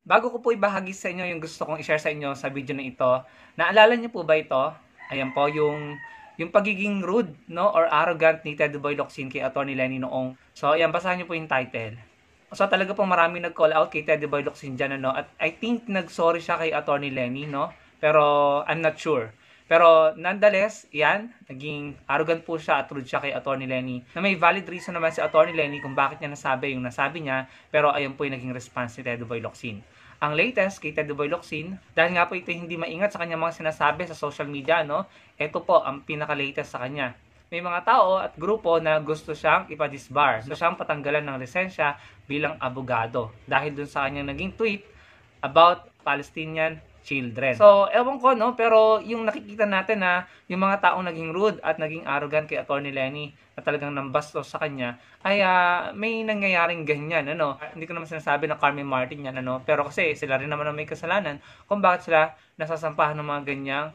Bago ko po ibahagi sa inyo yung gusto kong i-share sa inyo sa video na ito, naalala niyo po ba ito? Ayan po, yung pagiging rude, no, or arrogant ni Ted Boy Locsin kay Atty. Lenny noong. So, ayan, basahin niyo po yung title. So, talaga po marami nag-call out kay Ted Boy Locsin dyan, ano, at I think nag-sorry siya kay Atty. Lenny, no? Pero, I'm not sure. Pero, nonetheless, yan, naging arrogant po siya at rude siya kay Atty. Lenny. Na may valid reason naman si Atty. Lenny kung bakit niya nasabi yung nasabi niya, pero ayun po yung naging response ni Ted Boy Locsin. Ang latest kay Ted Boy Locsin, dahil nga po ito hindi maingat sa kanyang mga sinasabi sa social media, no? Ito po ang pinaka-latest sa kanya. May mga tao at grupo na gusto siyang ipa-disbar, gusto siyang patanggalan ng lisensya bilang abogado dahil dun sa kanyang naging tweet about Palestinian children. So, ewan ko, no? Pero yung nakikita natin na yung mga taong naging rude at naging arrogant kay Atty. Lenny na talagang nambastos sa kanya, ay may nangyayaring ganyan, ano? Hindi ko naman sinasabi na Carmen Martin yan, ano? Pero kasi sila rin naman ang may kasalanan kung bakit sila nasasampahan ng mga ganyang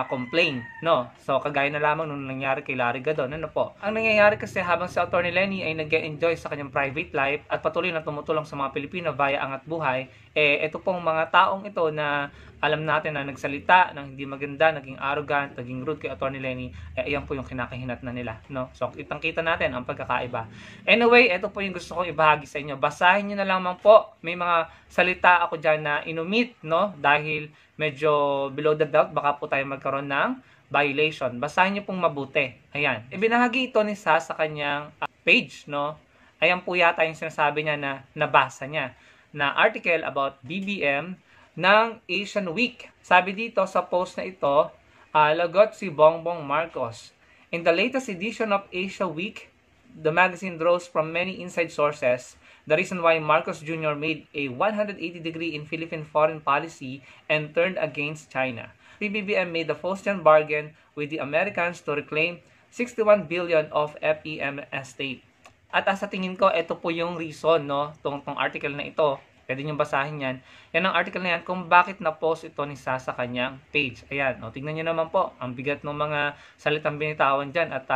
complain, no? So, kagaya na lamang nung nangyari kay Larry Gadon, ano po? Ang nangyayari kasi habang si Atty. Lenny ay nag-enjoy sa kanyang private life at patuloy na tumutulong sa mga Pilipino via Angat Buhay, ito pong mga taong ito na alam natin na nagsalita ng hindi maganda, naging arrogant, naging rude kay Atty. Lenny, ayan po yung kinakahinat na nila, no? So, kitang-kita natin ang pagkakaiba. Anyway, ito po yung gusto kong ibahagi sa inyo. Basahin nyo na lamang po. May mga salita ako dyan na inumit, no? Dahil medyo below the belt, baka po tayo magkaroon ng violation. Basahin nyo pong mabuti. Ayan. Ibinahagi ito ni Sa kanyang page, no? Ayan po yata yung sinasabi niya na nabasa niya na article about BBM ng Asian Week. Sabi dito sa post na ito, lagot si Bongbong Marcos. In the latest edition of Asia Week, the magazine draws from many inside sources the reason why Marcos Jr. made a 180-degree in Philippine foreign policy and turned against China. PBBM made the Faustian bargain with the Americans to reclaim 61 billion of FEM estate. At sa tingin ko, ito po yung reason, no, tong article na ito. Pwede nyo basahin yan. Yan ang article na yan kung bakit na-post ito ni Sa kanyang page. Ayan, no, tingnan nyo naman po. Ang bigat ng mga salitang binitawan dyan at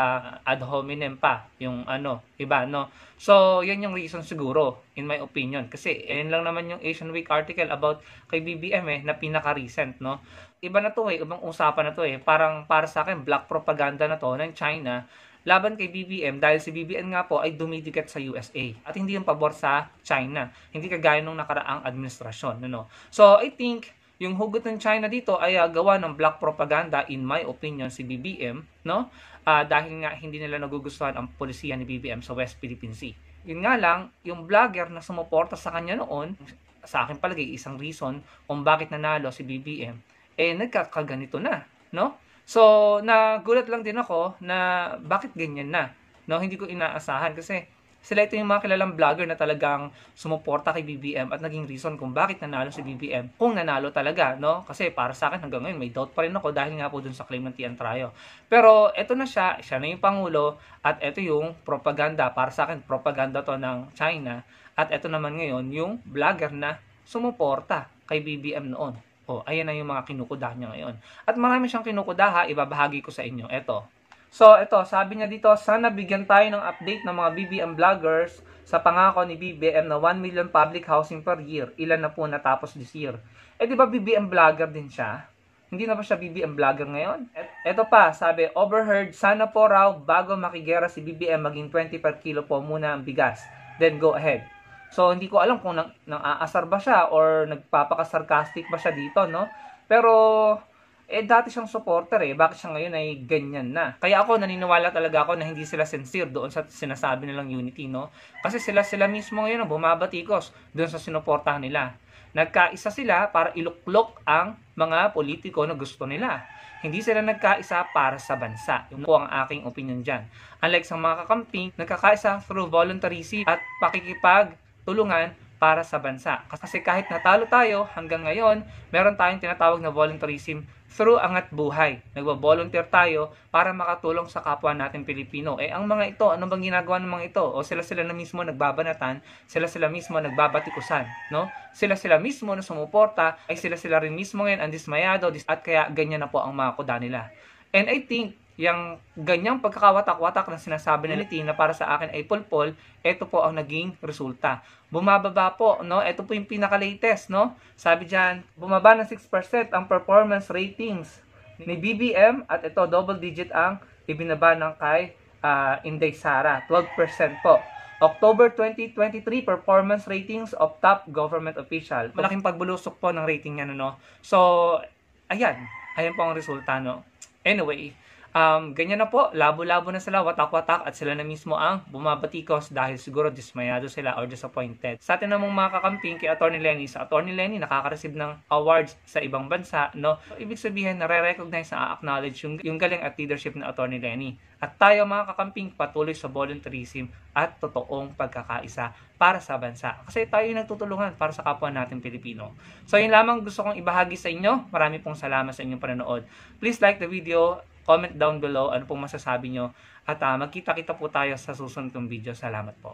ad hominem pa. Yung iba, no. So, yan yung reason siguro, in my opinion. Kasi, yan lang naman yung Asian Week article about kay BBM na pinaka-recent, no. Iba na to ibang usapan na to Parang para sa akin, black propaganda na to ng China laban kay BBM dahil si BBM nga po ay dumidikit sa USA at hindi yung pabor sa China. Hindi kagaya nung nakaraang administrasyon. No? So, I think yung hugot ng China dito ay gawa ng black propaganda, in my opinion, si BBM, no? Dahil nga hindi nila nagugustuhan ang polisiya ni BBM sa West Philippine Sea. Yun nga lang, yung vlogger na sumuporta sa kanya noon, sa akin palagi, isang reason kung bakit nanalo si BBM, nagkakaganito na, no? So, nagulat lang din ako na bakit ganyan na. No, hindi ko inaasahan kasi sila ito yung mga kilalang vlogger na talagang sumuporta kay BBM at naging reason kung bakit nanalo si BBM. Kung nanalo talaga, no? Kasi para sa akin hanggang ngayon may doubt pa rin ako dahil nga po dun sa claim ng Tian Trayo. Pero eto na siya na yung pangulo at eto yung propaganda. Para sa akin, propaganda to ng China. At eto naman ngayon yung vlogger na sumuporta kay BBM noon. Ayan na yung mga kinukudahan niya ngayon. At marami siyang kinukudaha, ibabahagi ko sa inyo. Ito. So, ito, sabi niya dito, sana bigyan tayo ng update ng mga BBM vloggers sa pangako ni BBM na 1 million public housing per year. Ilan na po natapos this year? Di ba BBM vlogger din siya? Hindi na ba siya BBM vlogger ngayon? Ito pa, sabi, overheard, sana po raw bago makigera si BBM maging 20 per kilo po muna ang bigas. Then go ahead. So, hindi ko alam kung nang-aasar ba siya or nagpapaka-sarcastic ba siya dito, no? Pero, dati siyang supporter Bakit siya ngayon ay ganyan na? Kaya ako, naniniwala talaga ako na hindi sila sincere doon sa sinasabi nilang unity, no? Kasi sila mismo ngayon ang bumabatikos doon sa sinuportahan nila. Nagkaisa sila para iluklok ang mga politiko na gusto nila. Hindi sila nagkaisa para sa bansa. Yun po ang aking opinion dyan. Unlike sa mga kakamping, nagkakaisa through voluntarism at pakikipagtulungan para sa bansa. Kasi kahit natalo tayo hanggang ngayon, meron tayong tinatawag na voluntarism through Angat Buhay. Nagbo-volunteer tayo para makatulong sa kapwa natin Pilipino. Ang mga ito, ano bang ginagawa ng mga ito? O sila na mismo nagbabanatan, sila mismo nagbabatikusan, no? Sila mismo na sumuporta, ay sila rin mismo ngayon ang dismayado at kaya ganyan na po ang mga kuda nila. And I think yung ganyang pagkakawatak-watak na sinasabi ni Liti na para sa akin ay pulpol, ito po ang naging resulta. Bumababa po, no? Ito po yung pinaka-latest, no? Sabi diyan, bumaba ng 6% ang performance ratings ni BBM at ito double digit ang ibinaba ng kay Inday Sara, 12% po. October 2023 performance ratings of top government official. Malaking pagbulusok po ng rating niya, no? So, ayan po ang resulta, no? Anyway, ganyan na po, labo-labo na sila, watak-watak, at sila na mismo ang bumabatikos dahil siguro dismayado sila or disappointed. Sa atin namang mga kakamping kay Atty. Lenny, sa Atty. Lenny nakaka-receive ng awards sa ibang bansa, no? So, ibig sabihin, nare-recognize na acknowledge yung galing at leadership ng Atty. Lenny. At tayo mga kakamping patuloy sa volunteerism at totoong pagkakaisa para sa bansa. Kasi tayo yung nagtutulungan para sa kapwa natin Pilipino. So yun lamang gusto kong ibahagi sa inyo. Marami pong salamat sa inyong panonood. Please like the video, comment down below ano pong masasabi nyo. At magkita-kita po tayo sa susunod kong video. Salamat po.